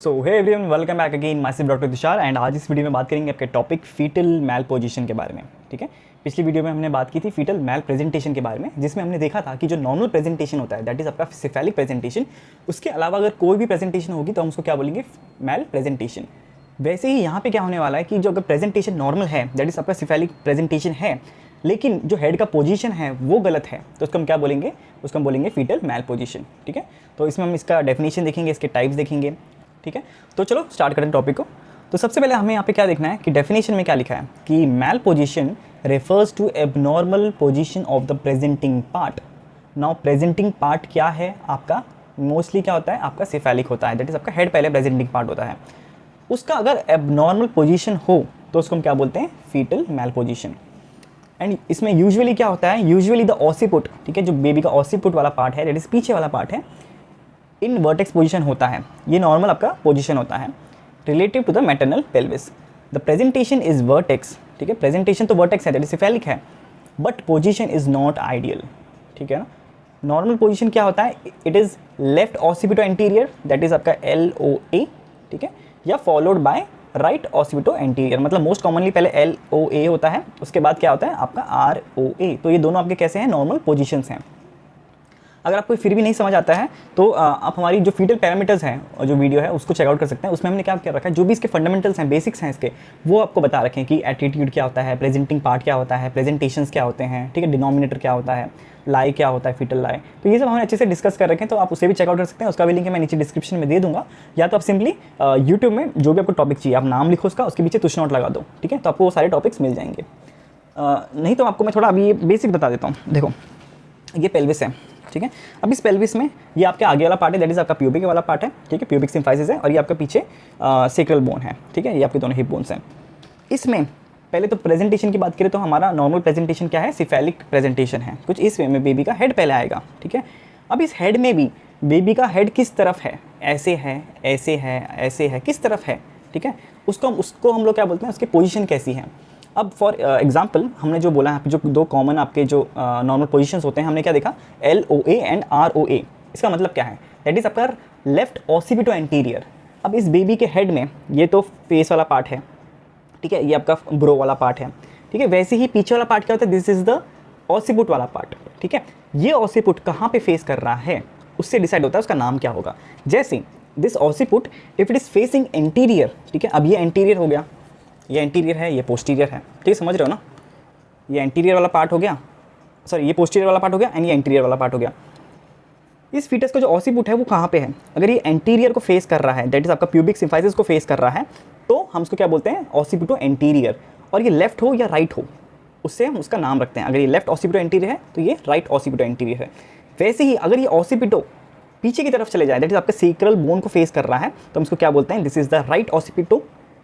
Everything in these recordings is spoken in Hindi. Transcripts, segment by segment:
So hey everyone, welcome back again myself doctor Tushar. And आज इस वीडियो में बात करेंगे आपके टॉपिक फीटल मैल पोजीशन के बारे में। ठीक है, पिछली वीडियो में हमने बात की थी फीटल मैल प्रेजेंटेशन के बारे में, जिसमें हमने देखा था कि जो नॉर्मल प्रेजेंटेशन होता है दैट इज़ आपका सिफेलिक प्रेजेंटेशन, उसके अलावा अगर कोई भी प्रेजेंटेशन होगी तो हम उसको क्या बोलेंगे, मैल प्रेजेंटेशन। वैसे ही यहाँ पे क्या होने वाला है कि जो अगर प्रेजेंटेशन नॉर्मल है दैट इज़ आपका सिफेलिक प्रेजेंटेशन है, लेकिन जो हेड का पोजीशन है वो गलत है, तो उसको हम क्या बोलेंगे, उसको हम बोलेंगे फीटल मैल पोजीशन। ठीक है, तो इसमें हम इसका डेफिनेशन देखेंगे, इसके टाइप्स देखेंगे। ठीक है, तो चलो स्टार्ट करें टॉपिक को। तो सबसे पहले हमें यहाँ पे क्या देखना है कि डेफिनेशन में क्या लिखा है कि malposition refers to abnormal position of the presenting part. Now presenting part क्या है आपका, मोस्टली क्या होता है आपका सिफेलिक होता है, दैट इज़ आपका हेड पहले प्रेजेंटिंग पार्ट होता है। उसका अगर एबनॉर्मल पोजीशन हो तो उसको हम क्या बोलते हैं, फीटल मैल पोजीशन। एंड इसमें यूजुअली क्या होता है, यूजुअली द ऑसिपुट, ठीक है, जो बेबी का ऑसिपुट वाला पार्ट है दैट इज़ पीछे वाला पार्ट है, इन वर्टेक्स पोजीशन होता है। ये नॉर्मल आपका पोजीशन होता है relative to the maternal pelvis. The presentation is vertex, ठीक है, प्रेजेंटेशन तो वर्टेक्स है दैट इज सिफेलिक है, but position is not ideal. ठीक है ना, नॉर्मल पोजीशन क्या होता है, it is left occipito anterior that is आपका LOA, ठीक है, या followed by right occipito anterior. मतलब मोस्ट कॉमनली पहले LOA होता है, उसके बाद क्या होता है आपका ROA। तो ये दोनों आपके कैसे हैं, नॉर्मल पोजीशंस हैं। अगर आपको फिर भी नहीं समझ आता है तो आप हमारी जो फीटल पैरामीटर्स हैं जो वीडियो है उसको चेकआउट कर सकते हैं। उसमें हमने क्या क्या रखा है, जो भी इसके फंडामेंटल्स हैं, बेसिक्स हैं इसके, वो आपको बता रखे हैं कि एटीट्यूड क्या होता है, प्रेजेंटिंग पार्ट क्या होता है, प्रेजेंटेशंस क्या होते हैं, ठीक है, डिनोमिनेटर क्या होता है, लाई क्या होता है, फीटल लाई। तो ये सब हमने अच्छे से डिस्कस कर रखे हैं, तो आप उसे भी चेकआउट कर सकते हैं। उसका भी लिंक मैं नीचे डिस्क्रिप्शन में दे दूंगा, या तो आप सिंपली यूट्यूब में जो भी आपको टॉपिक चाहिए आप नाम लिखो उसका, उसके पीछे तुछ नोट लगा दो, ठीक है, तो आपको वो सारे टॉपिक्स मिल जाएंगे। नहीं तो आपको मैं थोड़ा अभी ये बेसिक बता देता हूँ। देखो ये पेल्विस है, ठीक है, अब इस पेल्विस में ये आपके आगे वाला पार्ट है दैट इज़ आपका प्यूबिक वाला पार्ट है, ठीक है, प्यूबिक सिम्फाइसिस है, और ये आपका पीछे सेक्रल बोन है, ठीक है, ये आपके दोनों हिप बोन्स हैं। इसमें पहले तो प्रेजेंटेशन की बात करें तो हमारा नॉर्मल प्रेजेंटेशन क्या है, सिफेलिक प्रेजेंटेशन है। कुछ इस वे में बेबी का हेड पहले आएगा, ठीक है। अब इस हेड में भी बेबी का हेड किस तरफ है, ऐसे है, ऐसे है, ऐसे है, किस तरफ है, ठीक है, उसको हम लोग क्या बोलते हैं, उसकी पोजीशन कैसी है। अब फॉर एग्जांपल हमने जो बोला है, जो दो कॉमन आपके जो नॉर्मल पोजीशंस होते हैं, हमने क्या देखा, LOA एंड ROA। इसका मतलब क्या है, दैट इज़ आपका लेफ्ट ऑसिपिटो एंटीरियर। अब इस बेबी के हेड में ये तो फेस वाला पार्ट है, ठीक है, ये आपका ब्रो वाला पार्ट है, ठीक है। वैसे ही पीछे वाला पार्ट क्या होता है, दिस इज़ द ऑसिपुट वाला पार्ट, ठीक है। ये ऑसिपुट कहाँ पे फेस कर रहा है उससे डिसाइड होता है उसका नाम क्या होगा। जैसे this occiput if it is facing anterior, ठीक है, अब ये एंटीरियर हो गया, ये एंटीरियर है, ये पोस्टीरियर है, ठीक है, समझ रहे हो ना, ये एंटीरियर वाला पार्ट हो गया, सॉरी ये पोस्टीरियर वाला पार्ट हो गया, एंड ये एंटीरियर वाला पार्ट हो गया। इस फीटस का जो ऑसिपुट है वो कहाँ पे है, अगर ये एंटीरियर को फेस कर रहा है दैट इज़ आपका प्यूबिक सिम्फाइसिस को फेस कर रहा है, तो हम उसको क्या बोलते हैं, ऑसिपिटो एंटीरियर। और ये लेफ्ट हो या राइट हो उससे हम उसका नाम रखते हैं। अगर ये लेफ्ट ऑसिपिटो एंटीरियर है तो ये राइट ऑसिपिटो एंटीरियर है। वैसे ही अगर ये ऑसिपिटो पीछे की तरफ चले जाए दैट इज़ आपका सेक्रल बोन को फेस कर रहा है, तो हम इसको क्या बोलते हैं, this is the right occipito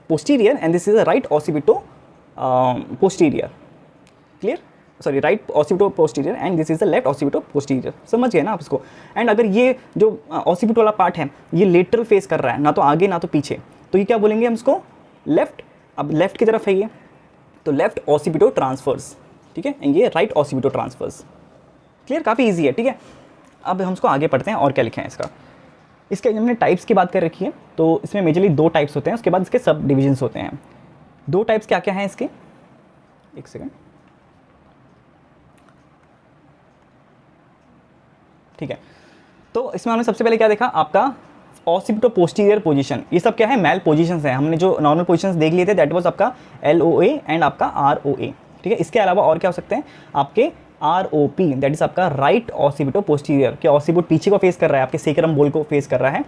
posterior and this is the right occipito posterior, clear, sorry right occipito posterior and this is the left occipito posterior। समझ गए ना आप इसको। एंड अगर ये जो occipito वाला पार्ट है ये लेटरल फेस कर रहा है, ना तो आगे ना तो पीछे, तो ये क्या बोलेंगे हम इसको, लेफ्ट। अब लेफ्ट की तरफ है ये, तो लेफ्ट occipito ट्रांसफर्स, ठीक है, ये राइट occipito ट्रांसफर्स। क्लियर, काफ़ी ईजी है, ठीक है। अब हम इसको आगे पढ़ते हैं और क्या लिखे हैं इसका। इसके हमने टाइप्स की बात कर रखी है, तो इसमें मेजरली दो टाइप्स होते हैं, उसके बाद इसके सब डिविजन्स होते हैं। दो टाइप्स क्या क्या हैं इसके, एक सेकंड, ठीक है। तो इसमें हमने सबसे पहले क्या देखा, आपका ऑसिपिटो पोस्टीरियर पोजीशन। ये सब क्या है, मैल पोजीशंस हैं। हमने जो नॉर्मल पोजीशंस देख लिए थे दैट वाज आपका LOA एंड आपका ROA, ठीक है। इसके अलावा और क्या हो सकते हैं आपके ROP, दैट इज आपका राइट ऑसिपिटो पोस्टीरियर, कि ऑसिपिट पीछे को फेस कर रहा है, आपके सेक्रम बोल को फेस कर रहा है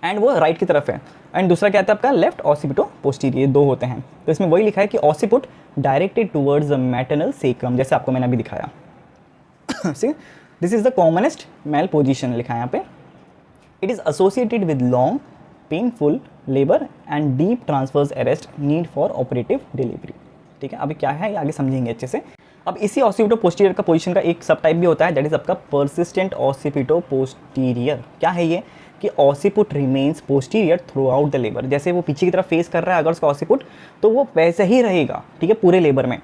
एंड वो राइट की तरफ है। एंड दूसरा क्या आता है आपका लेफ्ट ऑसिपिटो पोस्टीरियर, दो होते हैं। तो इसमें वही लिखा है कि occiput directed towards the maternal sacrum, जैसे आपको मैंने अभी दिखाया। See this is the commonest malposition लिखा है यहाँ पे। It is associated with long painful labour and deep transverse arrest need for operative delivery, ठीक है। अभी क्या है ये आगे समझेंगे अच्छे से। अब इसी ऑसिपिटो पोस्टीरियर का पोजीशन का एक सब टाइप भी होता है दैट इज आपका पर्सिस्टेंट ऑसिपिटो पोस्टीरियर। क्या है ये, कि occiput remains posterior throughout the labour. जैसे वो पीछे की तरफ फेस कर रहा है अगर उसका ऑसिपुट, तो वो वैसे ही रहेगा, ठीक है, पूरे लेबर में,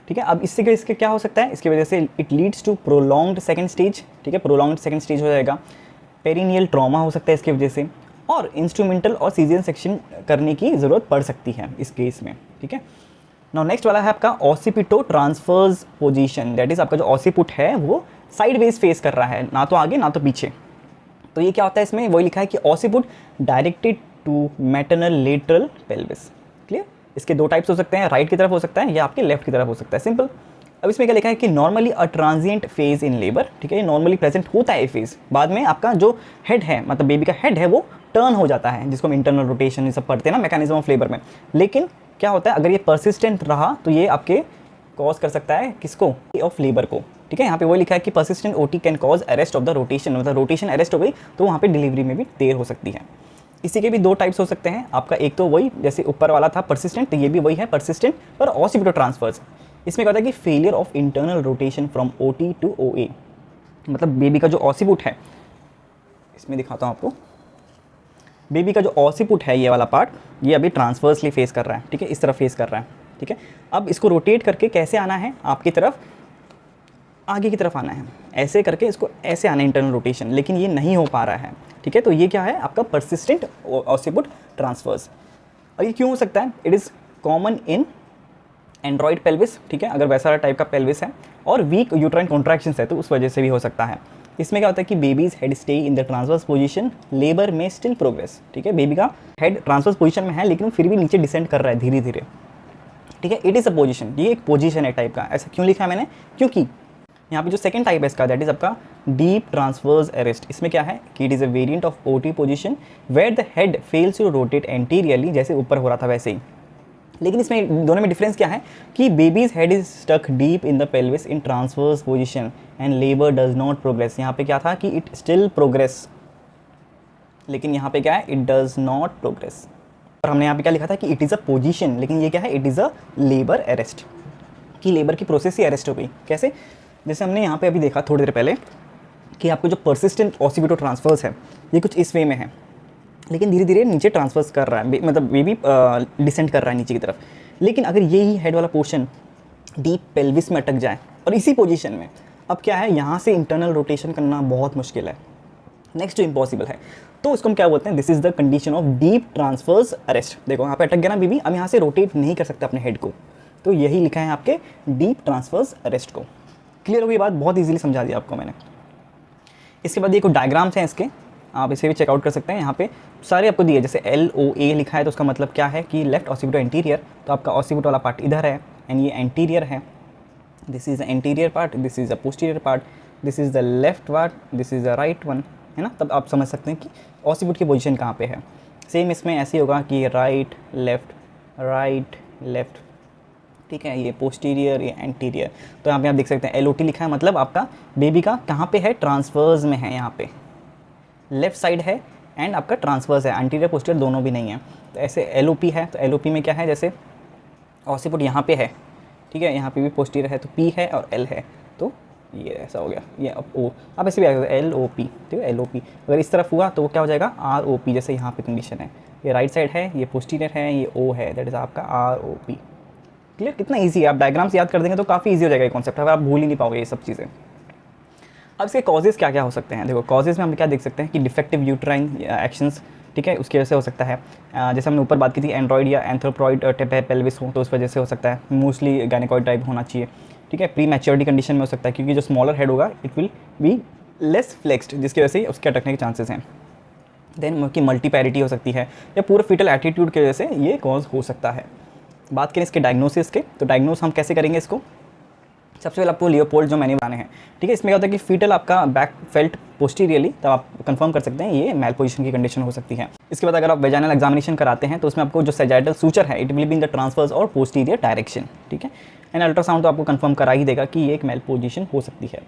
ठीक है। अब इसके क्या हो सकता है, इसकी वजह से it leads to prolonged second stage, ठीक है, प्रोलॉन्ग्ड सेकंड स्टेज हो जाएगा। पेरिनियल ट्रॉमा हो सकता है इसकी वजह से, और इंस्ट्रूमेंटल और सीजन सेक्शन करने की ज़रूरत पड़ सकती है इस केस में, ठीक है। नाउ नेक्स्ट वाला है आपका occipito transverse position, that is आपका जो ऑसिपुट है वो साइडवेज फेस कर रहा है, ना तो आगे ना तो पीछे। तो ये क्या होता है, इसमें वही लिखा है कि occiput directed to maternal lateral pelvis. Clear. इसके दो टाइप्स हो सकते हैं, राइट की तरफ हो सकता है या आपके लेफ्ट की तरफ हो सकता है, सिंपल। अब इसमें क्या लिखा है कि normally a transient phase in labour, ठीक है, ये नॉर्मली प्रेजेंट होता है फेज, बाद में आपका जो हेड है मतलब बेबी का हेड है वो टर्न हो जाता है, जिसको हम इंटरनल रोटेशन ये सब पढ़ते हैं ना मैकेनिज्म ऑफ लेबर में। लेकिन क्या होता है, अगर ये परसिस्टेंट रहा तो ये आपके कॉज कर सकता है किसको, ऑफ लेबर को, ठीक है। यहाँ पे वो लिखा है कि persistent OT can cause arrest of the rotation, मतलब रोटेशन अरेस्ट हो गई तो वहाँ पे डिलीवरी में भी देर हो सकती है। इसी के भी दो टाइप्स हो सकते हैं आपका, एक तो वही जैसे ऊपर वाला था परसिस्टेंट, तो ये भी वही है परसिस्टेंट पर ऑसिपिटो ट्रांसफर्स। इसमें क्या होता है कि failure of internal rotation from OT to OA, मतलब बेबी का जो ऑसिपुट है, इसमें दिखाता हूँ आपको, बेबी का जो ऑसिपुट है ये वाला पार्ट, ये अभी ट्रांसवर्सली फेस कर रहा है, ठीक है, इस तरफ फेस कर रहा है, ठीक है। अब इसको रोटेट करके कैसे आना है, आपकी तरफ आगे की तरफ आना है, ऐसे करके इसको ऐसे आना है इंटरनल रोटेशन, लेकिन ये नहीं हो पा रहा है, ठीक है। तो ये क्या है आपका परसिस्टेंट ऑसिपुट ट्रांसफर्स। और ये क्यों हो सकता है, it is common in Android pelvis, ठीक है, अगर वैसा टाइप का पेल्विस है और वीक यूट्राइन कॉन्ट्रैक्शंस है तो उस वजह से भी हो सकता है। इसमें क्या होता है कि baby's head stay in the transverse position, labour में स्टिल प्रोग्रेस, ठीक है, बेबी का हेड ट्रांसवर्स पोजीशन में है लेकिन फिर भी नीचे डिसेंड कर रहा है धीरे धीरे, ठीक है। इट इज़ अ पोजीशन, ये एक पोजीशन है टाइप का। ऐसा क्यों लिखा है मैंने, क्योंकि यहाँ पे जो सेकंड टाइप है इसका, दैट इज आपका डीप ट्रांसवर्स अरेस्ट। इसमें क्या है कि it is a variant of OT position where the head fails to rotate anteriorly, जैसे ऊपर हो रहा था वैसे ही। लेकिन इसमें दोनों में डिफरेंस क्या है कि baby's head is stuck deep in the pelvis in transverse position and labour does not progress. यहाँ पे क्या था कि इट स्टिल प्रोग्रेस, लेकिन यहाँ पे क्या है, इट डज नॉट प्रोग्रेस। और हमने यहाँ पे क्या लिखा था कि इट इज़ अ पोजीशन, लेकिन ये क्या है, it is a labour arrest, कि लेबर की प्रोसेस ही अरेस्ट हो गई। कैसे, जैसे हमने यहाँ पे अभी देखा थोड़ी देर पहले कि आपको जो परसिस्टेंट ऑसिपिटो ट्रांसफर्स है ये कुछ इस वे में है, लेकिन धीरे धीरे नीचे ट्रांसफर्स कर रहा है, मतलब बेबी डिसेंड कर रहा है नीचे की तरफ। लेकिन अगर यही हेड वाला पोर्शन डीप पेल्विस में अटक जाए और इसी पोजीशन में, अब क्या है, यहाँ से इंटरनल रोटेशन करना बहुत मुश्किल है, नेक्स्ट टू इम्पॉसिबल है। तो इसको हम क्या बोलते हैं, this is the condition of deep transverse arrest. देखो यहाँ पे अटक गया ना बेबी, अब यहाँ से रोटेट नहीं कर सकता अपने हेड को, तो यही लिखा है आपके डीप ट्रांसफर्स अरेस्ट को। क्लियर हो गई बात, बहुत ईजिली समझा दिया आपको मैंने। इसके बाद ये कुछ डायग्राम्स हैं इसके, आप इसे भी चेकआउट कर सकते हैं। यहाँ पे सारे आपको दिए, जैसे LOA लिखा है तो उसका मतलब क्या है कि लेफ्ट ऑसिपिटो एंटीरियर, तो आपका ऑसिपिटो वाला पार्ट इधर है एंड ये एंटीरियर है, this is the anterior part, this is the posterior part, this is the left part, this is the right one, है ना। तब आप समझ सकते हैं कि ऑसिपिट की पोजीशन कहाँ पे है। सेम इसमें ऐसे ही होगा कि राइट लेफ्ट, ठीक है, ये पोस्टीरियर ये एंटीरियर। तो यहाँ पे आप देख सकते हैं LOT लिखा है, मतलब आपका बेबी का कहाँ पे है, ट्रांसफर्स में है, यहाँ पे लेफ्ट साइड है एंड आपका ट्रांसफर्स है, एंटीरियर पोस्टीरियर दोनों भी नहीं है। तो ऐसे LOP है, तो LOP में क्या है, जैसे ऑसिपुट यहाँ पे है, ठीक है, यहाँ पे भी पोस्टीरियर है, तो P है और L है, तो ये ऐसा हो गया, ये अब O, अब ऐसे भी आ गया LOP, ठीक है, LOP। अगर इस तरफ हुआ तो वो क्या हो जाएगा, ROP, जैसे यहाँ पे कंडीशन है, ये राइट साइड है, ये पोस्टीरियर है, ये O है, दैट इज़ आपका ROP। क्लियर, कितना ईजी है, आप डायग्राम्स याद कर देंगे तो काफ़ी ईजी हो जाएगा ये कॉन्सेप्ट, अगर आप भूल ही नहीं पाओगे ये सब चीज़ें। अब इसके कॉजेज़ क्या क्या हो सकते हैं, देखो कॉजेज़ में हम क्या देख सकते हैं कि डिफेक्टिव यूट्राइन एक्शंस, ठीक है, उसकी वजह से हो सकता है। जैसे हमने ऊपर बात की थी एंड्रॉइड या एंथ्रोपॉइड पेल्विस हो तो उस वजह से हो सकता है, मोस्टली गायनेकॉइड टाइप होना चाहिए, ठीक है। प्री मैच्योरिटी कंडीशन में हो सकता है क्योंकि जो स्मॉलर हेड होगा it will be less flexed, जिसकी वजह से उसके अटकने के चांसेस हैं। देन उनकी मल्टीपैरिटी हो सकती है या पूरा फीटल एटीट्यूड की वजह से ये कॉज हो सकता है। बात करें इसके डायग्नोसिस के, तो डायग्नोस हम कैसे करेंगे इसको, सबसे पहले आपको लियोपोल्ड जो मैंने बनाने हैं, ठीक है। इसमें क्या होता है कि फीटल आपका बैक फेल्ट पोस्टीरियरली, तब आप कंफर्म कर सकते हैं ये मैल पोजीशन की कंडीशन हो सकती है। इसके बाद अगर आप वेजाइनल एग्जामिनेशन कराते हैं तो उसमें आपको जो सेजाइटल सूचर है it will be in the transverse और पोस्टीरियर डायरेक्शन, ठीक है। एंड अल्ट्रासाउंड तो आपको कंफर्म करा ही देगा कि ये एक मैल पोजीशन हो सकती है।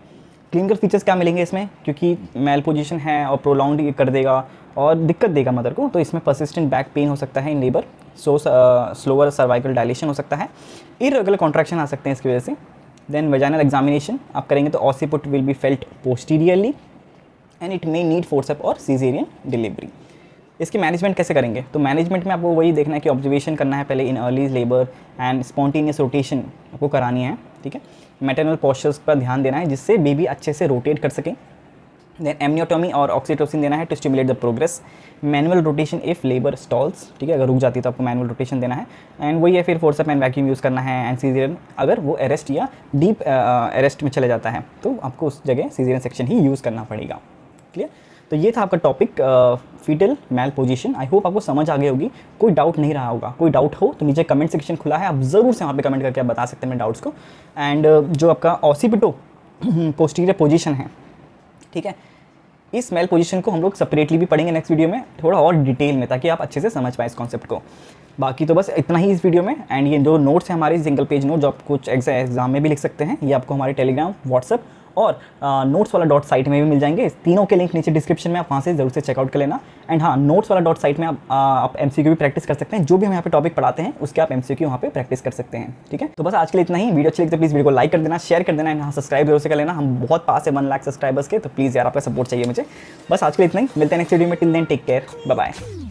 क्लिनिकल फीचर्स क्या मिलेंगे इसमें, क्योंकि मैल पोजीशन है और प्रोलॉन्ग कर देगा और दिक्कत देगा मदर को, तो इसमें परसिस्टेंट बैक पेन हो सकता है in labour, slower cervical dilation हो सकता है, इर्रेगुलर कॉन्ट्रैक्शन आ सकते हैं इसकी वजह से। देन वेजाइनल एग्जामिनेशन आप करेंगे तो occiput will be felt posteriorly and it may need forceps और सीजेरियन डिलीवरी। इसकी मैनेजमेंट कैसे करेंगे, तो मैनेजमेंट में आपको वही देखना है कि ऑब्जर्वेशन करना है पहले in early labour and spontaneous rotation आपको करानी है, ठीक है। मैटरनल पोस्चर्स पर ध्यान देना है जिससे बेबी अच्छे से रोटेट कर सके देन एमनियोटोमी और ऑक्सीटोसिन देना है to stimulate the progress. Manual rotation if labour stalls, ठीक है, अगर रुक जाती है तो आपको मैनुअल रोटेशन देना है। एंड वही है फिर फोर्सअप एंड वैक्यूम यूज़ करना है। एंड सीजरियन अगर वो अरेस्ट या डीप अरेस्ट में चले जाता है तो आपको उस जगह सीजरियन सेक्शन ही यूज़ करना पड़ेगा। क्लियर? तो ये था आपका topic fetal malposition. I hope आपको समझ आ गई होगी, कोई डाउट नहीं रहा होगा। कोई डाउट हो तो नीचे कमेंट सेक्शन खुला है, आप ज़रूर से वहाँ पे कमेंट करके आप बता सकते हैं मेरे डाउट्स को। एंड जो आपका ऑसिपिटो पोस्टीरियर पोजीशन है, ठीक है, इस मेल पोजीशन को हम लोग सेपरेटली भी पढ़ेंगे नेक्स्ट वीडियो में थोड़ा और डिटेल में, ताकि आप अच्छे से समझ पाएँ इस कॉन्सेप्ट को। बाकी तो बस इतना ही इस वीडियो में। एंड ये जो नोट्स हैं हमारे सिंगल पेज नोट, जो आप कुछ एग्जाम में भी लिख सकते हैं, ये आपको हमारे टेलीग्राम, व्हाट्सअप और नोट्स वाला डॉट साइट में भी मिल जाएंगे। तीनों के लिंक नीचे डिस्क्रिप्शन में, आप वहाँ से जरूर से चेकआउट कर लेना। एंड हाँ, नोट्स वाला डॉट साइट में आप एमसीक्यू भी प्रैक्टिस कर सकते हैं। जो भी हम यहाँ पे टॉपिक पढ़ाते हैं उसके आप एमसीक्यू वहाँ पे प्रैक्टिस कर सकते हैं। ठीक है, तो बस आज के लिए इतना ही। वीडियो अच्छी लगी तो प्लीज़ वीडियो को लाइक कर देना, शेयर कर देना, यहाँ सब्सक्राइब जरूर से कर लेना। हम बहुत पास है 1 लाख सब्सक्राइबर्स के, तो प्लीज़ यार आपका सपोर्ट चाहिए मुझे। बस आज के लिए इतना ही, मिलते हैं नेक्स्ट वीडियो में। Till then take care, bye bye.